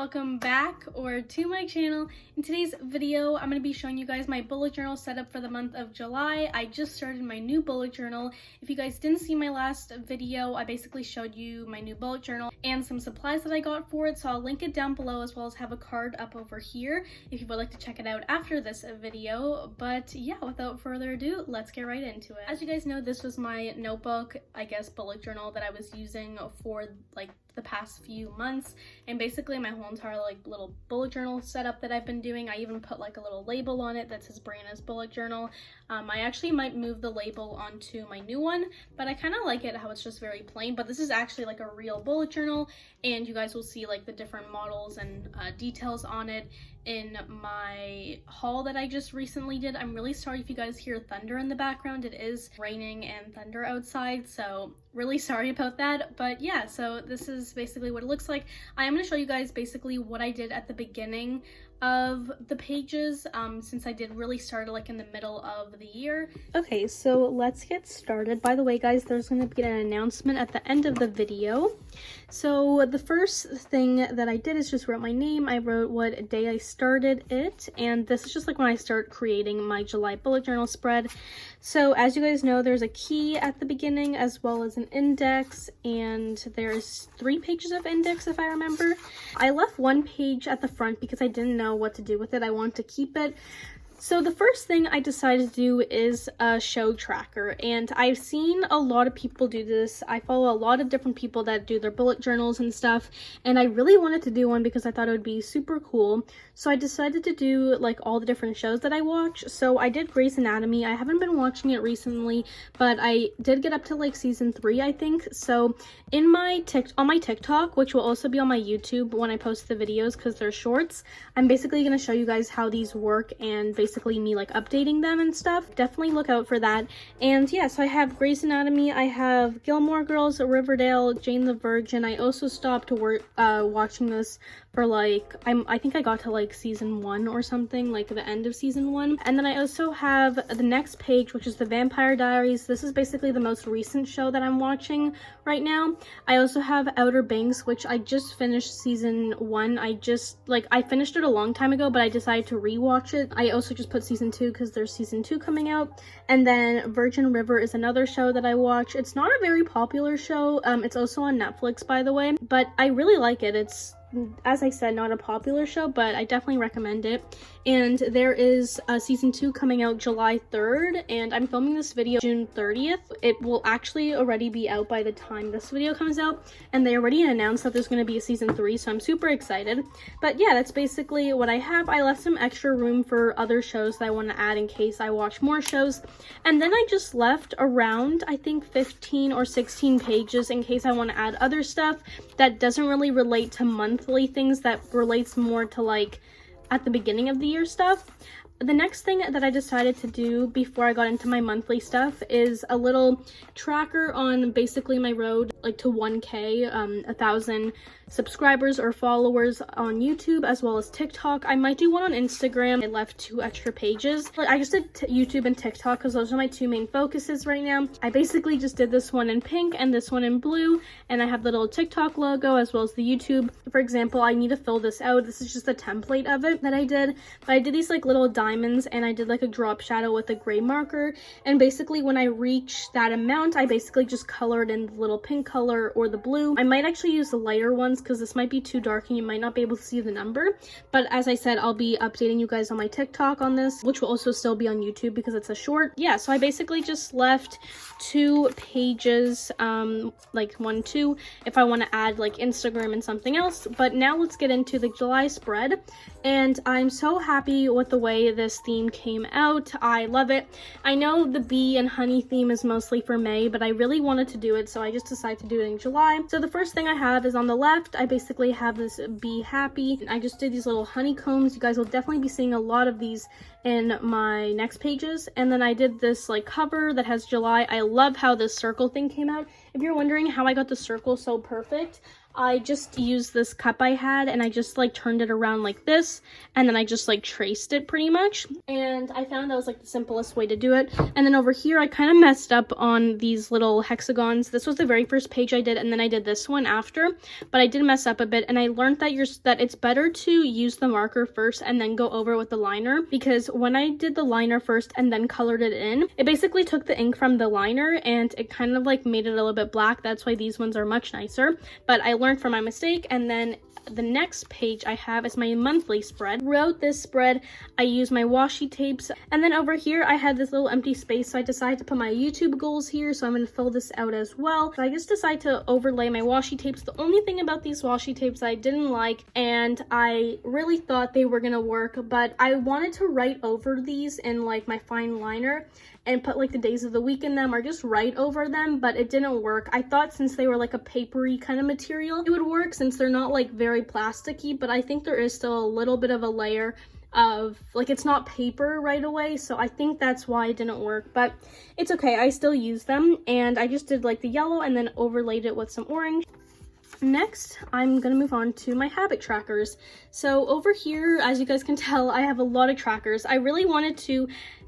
welcome back or to my channel. In today's video, I'm going to be showing you guys my bullet journal setup for the month of July. I just started my new bullet journal. If you guys didn't see my last video, I basically showed you my new bullet journal and some supplies that I got for it, so I'll link it down below as well as have a card up over here if you would like to check it out after this video. But yeah, without further ado, let's get right into it. As you guys know, this was my notebook, I guess bullet journal that I was using for like the past few months, and basically my whole entire like little bullet journal setup that I've been doing. I even put like a little label on it that says Brianna's bullet journal. I actually might move the label onto my new one, but I kind of like it how it's just very plain. But this is actually like a real bullet journal, and you guys will see like the different models and details on it in my haul that I just recently did. I'm really sorry if you guys hear thunder in the background. It is raining and thunder outside, so really sorry about that. But yeah, so this is basically what it looks like. I am going to show you guys basically what I did at the beginning of the pages, since I did really start like in the middle of the year. Okay, so let's get started. By the way, guys, there's going to be an announcement at the end of the video. So the first thing that I did is just wrote my name. I wrote what day I started it, and this is just like when I start creating my July bullet journal spread. So as you guys know, there's a key at the beginning as well as an index, and there's 3 pages of index if I remember. I left 1 page at the front because I didn't know what to do with it. I wanted to keep it. So the first thing I decided to do is a show tracker, and I've seen a lot of people do this. I follow a lot of different people that do their bullet journals and stuff, and I really wanted to do one because I thought it would be super cool. So I decided to do like all the different shows that I watch. So I did Grey's Anatomy. I haven't been watching it recently, but I did get up to like season 3, I think. So in my on my TikTok, which will also be on my YouTube when I post the videos because they're shorts, I'm basically going to show you guys how these work and basically me like updating them and stuff. Definitely look out for that. And yeah, so I have Grey's Anatomy, I have Gilmore Girls, Riverdale, Jane the Virgin. I also stopped watching this for like I think I got to like season 1 or something, like the end of season 1. And then I also have the next page, which is the Vampire Diaries. This is basically the most recent show that I'm watching right now. I also have Outer Banks, which I just finished season 1. I finished it a long time ago, but I decided to rewatch it. I also just put season 2 because there's season 2 coming out. And then Virgin River is another show that I watch. It's not a very popular show. It's also on Netflix, by the way, but I really like it. It's, as I said, not a popular show, but I definitely recommend it. And there is season 2 coming out July 3rd, and I'm filming this video June 30th. It will actually already be out by the time this video comes out, and they already announced that there's going to be a season 3, so I'm super excited. But yeah, that's basically what I have. I left some extra room for other shows that I want to add in case I watch more shows, and then I just left around, I think, 15 or 16 pages in case I want to add other stuff that doesn't really relate to monthly things, that relates more to like at the beginning of the year stuff. The next thing that I decided to do before I got into my monthly stuff is a little tracker on basically my road like to 1K, 1,000 subscribers or followers on YouTube as well as TikTok. I might do one on Instagram. I left 2 extra pages. I just did YouTube and TikTok because those are my 2 main focuses right now. I basically just did this one in pink and this one in blue, and I have the little TikTok logo as well as the YouTube. For example, I need to fill this out. This is just a template of it that I did, but I did these like little diamonds, and I did like a drop shadow with a gray marker, and basically when I reach that amount, I basically just colored in the little pink color or the blue. I might actually use the lighter ones because this might be too dark and you might not be able to see the number, but as I said, I'll be updating you guys on my TikTok on this, which will also still be on YouTube because it's a short. Yeah, so I basically just left 2 pages, like 1, 2 if I want to add like Instagram and something else. But now let's get into the July spread, and I'm so happy with the way this theme came out. I love it. I know the bee and honey theme is mostly for May, but I really wanted to do it, so I just decided to do it in July. So the first thing I have is on the left, I basically have this Be Happy. I just did these little honeycombs. You guys will definitely be seeing a lot of these in my next pages. And then I did this like cover that has July. I love how this circle thing came out. If you're wondering how I got the circle so perfect, I just used this cup I had and I just like turned it around like this, and then I just like traced it pretty much, and I found that was like the simplest way to do it. And then over here I kind of messed up on these little hexagons. This was the very first page I did, and then I did this one after, but I did mess up a bit, and I learned that it's better to use the marker first and then go over with the liner, because when I did the liner first and then colored it in, it basically took the ink from the liner and it kind of like made it a little bit black. That's why these ones are much nicer, but I learned from my mistake. And then the next page I have is my monthly spread. Throughout this spread, I use my washi tapes, and then over here I had this little empty space, so I decided to put my YouTube goals here, so I'm going to fill this out as well. So I just decided to overlay my washi tapes. The only thing about these washi tapes I didn't like, and I really thought they were going to work, but I wanted to write over these in like my fine liner and put like the days of the week in them, or just write over them, but it didn't work. I thought since they were like a papery kind of material, it would work since they're not like very plasticky, but I think there is still a little bit of a layer of like, it's not paper right away, so I think that's why it didn't work, but it's okay. I still use them, and I just did like the yellow and then overlaid it with some orange. Next, I'm gonna move on to my habit trackers. So over here, as you guys can tell, I have a lot of trackers. I really wanted to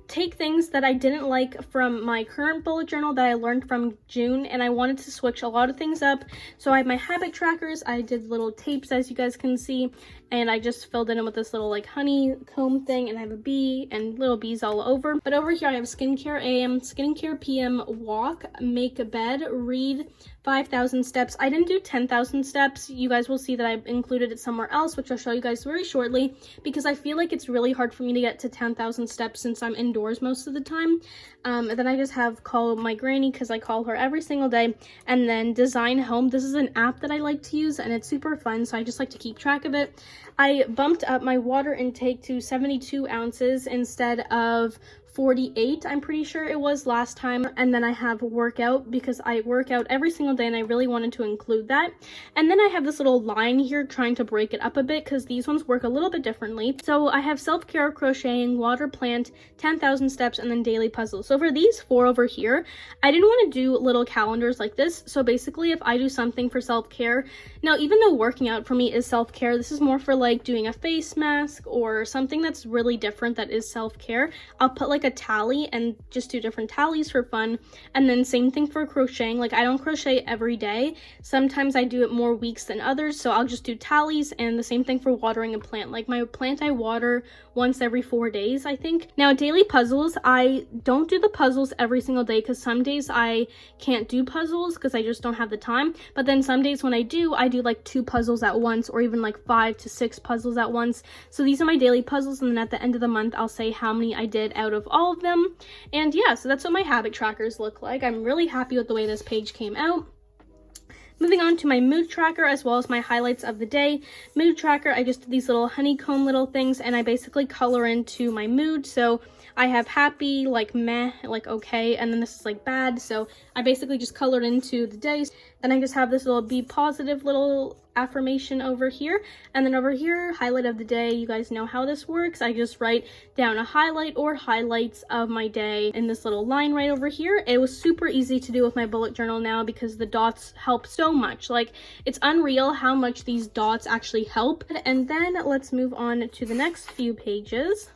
take things that I didn't like from my current bullet journal that I learned from June, and I wanted to switch a lot of things up. So I have my habit trackers. I did little tapes, as you guys can see, and I just filled it in with this little like honeycomb thing, and I have a bee and little bees all over. But over here I have skincare AM, skincare PM, walk, make a bed, read, 5,000 steps. I didn't do 10,000 steps. You guys will see that I included it somewhere else, which I'll show you guys very shortly, because I feel like it's really hard for me to get to 10,000 steps since I'm indoors most of the time. And then I just have call my granny, because I call her every single day, and then design home. This is an app that I like to use, and it's super fun, so I just like to keep track of it. I bumped up my water intake to 72 ounces instead of 48, I'm pretty sure it was last time. And then I have workout, because I work out every single day and I really wanted to include that. And then I have this little line here trying to break it up a bit, because these ones work a little bit differently. So I have self-care, crocheting, water plant, 10,000 steps, and then daily puzzles. So for these four over here, I didn't want to do little calendars like this. So basically, if I do something for self-care, now even though working out for me is self-care, this is more for like doing a face mask or something that's really different that is self-care. I'll put like a tally and just do different tallies for fun. And then same thing for crocheting. Like, I don't crochet every day. Sometimes I do it more weeks than others, so I'll just do tallies. And the same thing for watering a plant. Like, my plant I water once every 4 days, I think. Now, daily puzzles, I don't do the puzzles every single day, because some days I can't do puzzles because I just don't have the time. But then some days when I do like 2 puzzles at once, or even like 5 to 6 puzzles at once. So these are my daily puzzles, and then at the end of the month I'll say how many I did out of all of them. And yeah, so that's what my habit trackers look like. I'm really happy with the way this page came out. Moving on to my mood tracker, as well as my highlights of the day. Mood tracker, I just did these little honeycomb little things, and I basically color into my mood. So I have happy, like meh, like okay, and then this is like bad. So I basically just colored into the days. Then I just have this little be positive little affirmation over here. And then over here, highlight of the day. You guys know how this works. I just write down a highlight or highlights of my day in this little line right over here. It was super easy to do with my bullet journal now, because the dots help so much. Like, it's unreal how much these dots actually help. And then let's move on to the next few pages.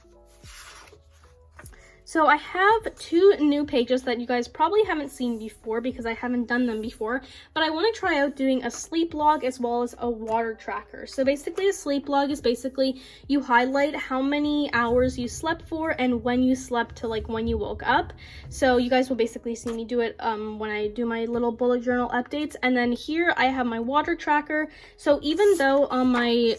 So I have 2 new pages that you guys probably haven't seen before, because I haven't done them before, but I want to try out doing a sleep log as well as a water tracker. So basically, a sleep log is basically you highlight how many hours you slept for and when you slept to like when you woke up. So you guys will basically see me do it when I do my little bullet journal updates. And then here I have my water tracker. So even though on my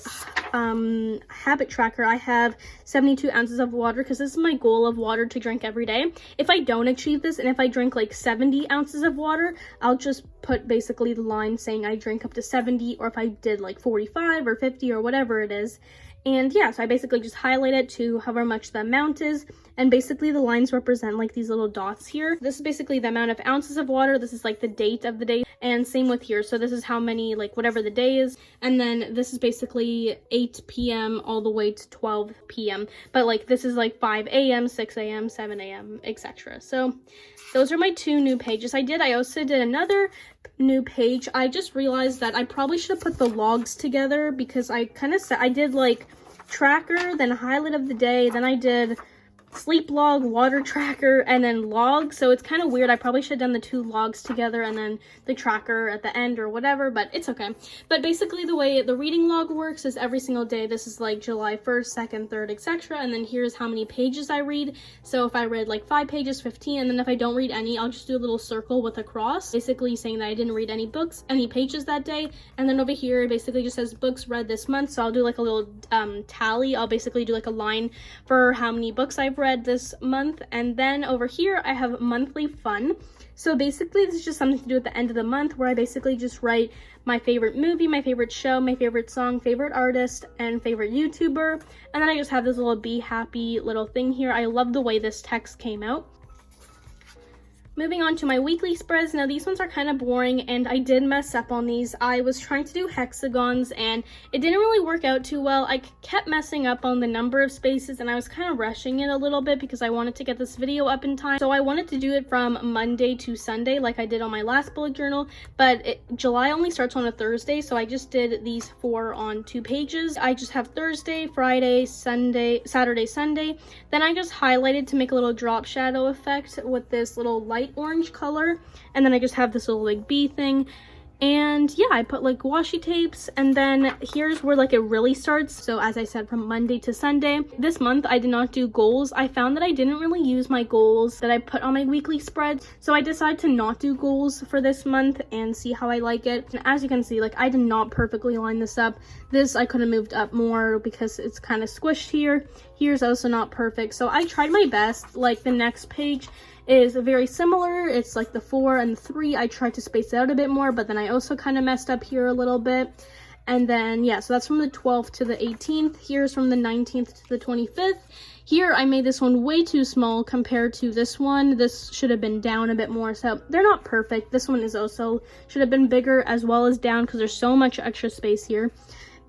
habit tracker I have 72 ounces of water, because this is my goal of water to drink every day. If I don't achieve this, and if I drink like 70 ounces of water, I'll just put basically the line saying I drink up to 70, or if I did like 45 or 50 or whatever it is. And yeah, so I basically just highlight it to however much the amount is. And basically the lines represent like these little dots here. This is basically the amount of ounces of water. This is like the date of the day. And same with here. So this is how many, like whatever the day is. And then this is basically 8 p.m. all the way to 12 p.m. But like this is like 5 a.m., 6 a.m., 7 a.m., etc. So those are my 2 new pages I also did another new page. I just realized that I probably should have put the logs together because I kind of said I did like tracker, then highlight of the day, then I did sleep log, water tracker, and then log. So it's kind of weird. I probably should have done the 2 logs together and then the tracker at the end or whatever, but it's okay. But basically the way the reading log works is every single day. This is like July 1st, 2nd, 3rd, etc. And then here's how many pages I read. So if I read like 5 pages, 15, and then if I don't read any, I'll just do a little circle with a cross, basically saying that I didn't read any books, any pages that day. And then over here, it basically just says books read this month. So I'll do like a little tally. I'll basically do like a line for how many books I've read this month. And then over here I have monthly fun. So basically this is just something to do at the end of the month where I basically just write my favorite movie, my favorite show, my favorite song, favorite artist, and favorite YouTuber. And then I just have this little be happy little thing here. I love the way this text came out. Moving on to my weekly spreads. Now these ones are kind of boring and I did mess up on these. I was trying to do hexagons and it didn't really work out too well. I kept messing up on the number of spaces and I was kind of rushing it a little bit because I wanted to get this video up in time. So I wanted to do it from Monday to Sunday like I did on my last bullet journal, but July only starts on a Thursday, so I just did these 4 on 2 pages. I just have Thursday, Friday, Sunday, Saturday, Sunday. Then I just highlighted to make a little drop shadow effect with this little light orange color, and then I just have this little like bee thing. And yeah, I put like washi tapes, and then here's where like it really starts. So as I said, from Monday to Sunday. This month I did not do goals. I found that I didn't really use my goals that I put on my weekly spread, so I decided to not do goals for this month and see how I like it. And as you can see, like I did not perfectly line this up. This I could have moved up more because it's kind of squished here. Here's also not perfect, so I tried my best. Like the next page is very similar. It's like the 4 and the 3. I tried to space it out a bit more, but then I also kind of messed up here a little bit. And then yeah, so that's from the 12th to the 18th. Here's from the 19th to the 25th. Here I made this one way too small compared to this one. This should have been down a bit more, so they're not perfect. This one is also should have been bigger as well as down because there's so much extra space here.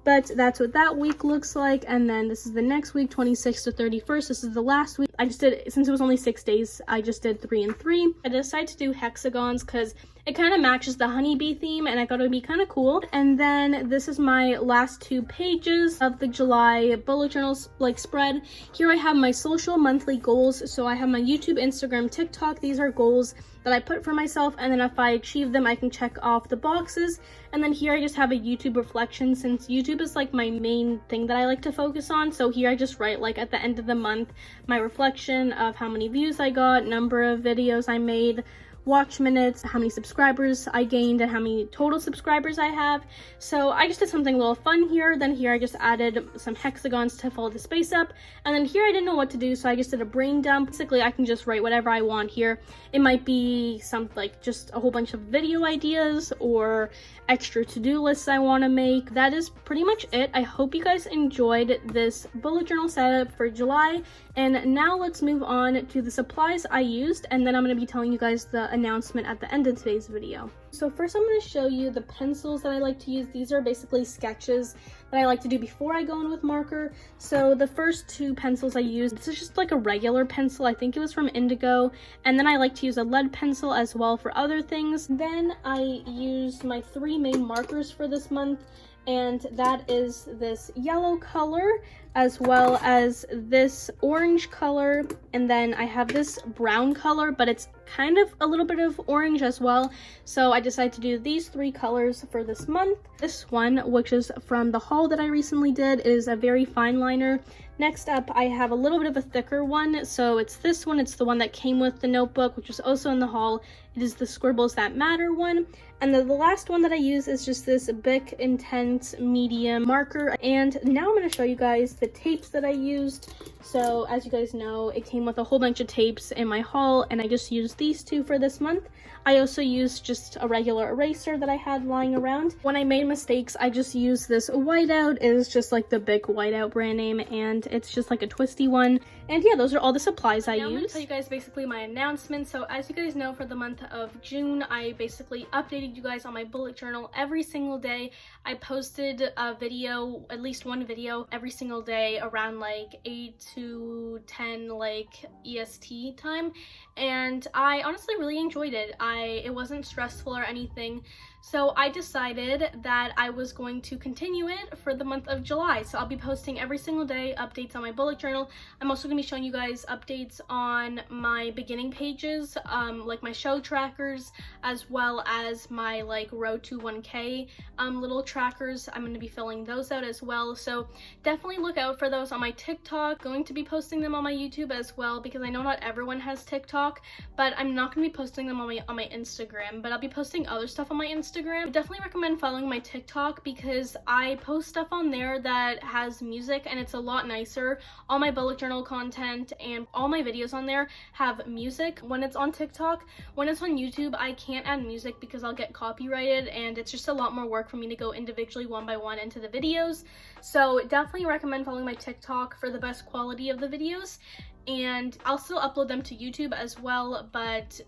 But that's what that week looks like. And then this is the next week, 26th to 31st. This is the last week. I just did, since it was only 6 days, I just did 3 and 3. I decided to do hexagons because it kind of matches the honeybee theme and I thought it would be kind of cool. And then this is my last 2 pages of the July bullet journals like spread. Here I have my social monthly goals. So I have my YouTube, Instagram, TikTok. These are goals that I put for myself, and then if I achieve them I can check off the boxes. And then here I just have a YouTube reflection, since YouTube is like my main thing that I like to focus on. So here I just write like at the end of the month my reflection of how many views I got, number of videos I made, watch minutes, how many subscribers I gained, and how many total subscribers I have. So I just did something a little fun here. Then here I just added some hexagons to fill the space up. And then here I didn't know what to do, so I just did a brain dump. Basically I can just write whatever I want here. It might be some like just a whole bunch of video ideas or extra to-do lists I want to make. That is pretty much it. I hope you guys enjoyed this bullet journal setup for July. And now let's move on to the supplies I used, and then I'm going to be telling you guys the announcement at the end of today's video. So first I'm going to show you the pencils that I like to use. These are basically sketches that I like to do before I go in with marker. So the first 2 pencils I used, this is just like a regular pencil. I think it was from Indigo. And then I like to use a lead pencil as well for other things. Then I used my 3 main markers for this month, and that is this yellow color as well as this orange color, and then I have this brown color, but it's kind of a little bit of orange as well. So I decided to do these 3 colors for this month. This one, which is from the haul that I recently did, is a very fine liner. Next up, I have a little bit of a thicker one, so it's this one. It's the one that came with the notebook, which was also in the haul. It is the Scribbles That Matter one. And the last one that I use is just this Bic Intense Medium marker. And now I'm going to show you guys the tapes that I used. So as you guys know, it came with a whole bunch of tapes in my haul, and I just used these 2 for this month. I also used just a regular eraser that I had lying around. When I made mistakes, I just used this whiteout. It is just like the big whiteout brand name, and it's just like a twisty one. And yeah, those are all the supplies I use. I'm gonna tell you guys basically my announcement. So as you guys know, for the month of June, I basically updated you guys on my bullet journal every single day. I posted a video, at least one video, every single day around like 8 to 10 like EST time, and I honestly really enjoyed it. It wasn't stressful or anything. So I decided that I was going to continue it for the month of July. So I'll be posting every single day updates on my bullet journal. I'm also going to be showing you guys updates on my beginning pages, like my show trackers, as well as my like road to 1K little trackers. I'm going to be filling those out as well. So definitely look out for those on my TikTok. Going to be posting them on my YouTube as well, because I know not everyone has TikTok, but I'm not going to be posting them on my Instagram, but I'll be posting other stuff on my Instagram. I definitely recommend following my TikTok because I post stuff on there that has music and it's a lot nicer. All my bullet journal content and all my videos on there have music when it's on TikTok. When it's on YouTube, I can't add music because I'll get copyrighted, and it's just a lot more work for me to go individually one by one into the videos. So definitely recommend following my TikTok for the best quality of the videos, and I'll still upload them to YouTube as well, but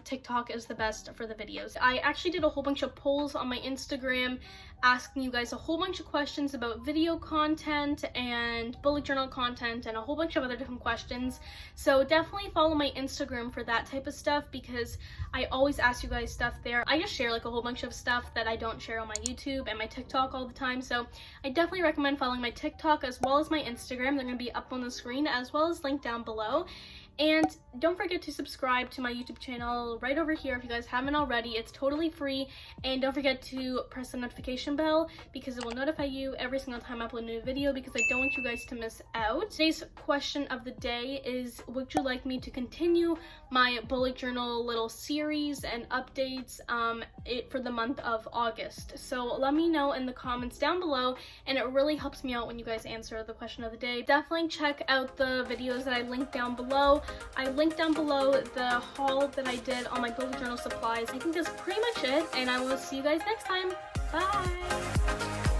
TikTok is the best for the videos. I actually did a whole bunch of polls on my Instagram asking you guys a whole bunch of questions about video content and bullet journal content and a whole bunch of other different questions. So definitely follow my Instagram for that type of stuff, because I always ask you guys stuff there. I just share like a whole bunch of stuff that I don't share on my YouTube and my TikTok all the time. So I definitely recommend following my TikTok as well as my Instagram. They're going to be up on the screen as well as linked down below. And don't forget to subscribe to my YouTube channel right over here if you guys haven't already. It's totally free. And don't forget to press the notification bell because it will notify you every single time I upload a new video, because I don't want you guys to miss out. Today's question of the day is, would you like me to continue my bullet journal little series and updates for the month of August? So let me know in the comments down below, and it really helps me out when you guys answer the question of the day. Definitely check out the videos that I linked down below. I linked down below the haul that I did on my bullet journal supplies. I think that's pretty much it, and I will see you guys next time. Bye!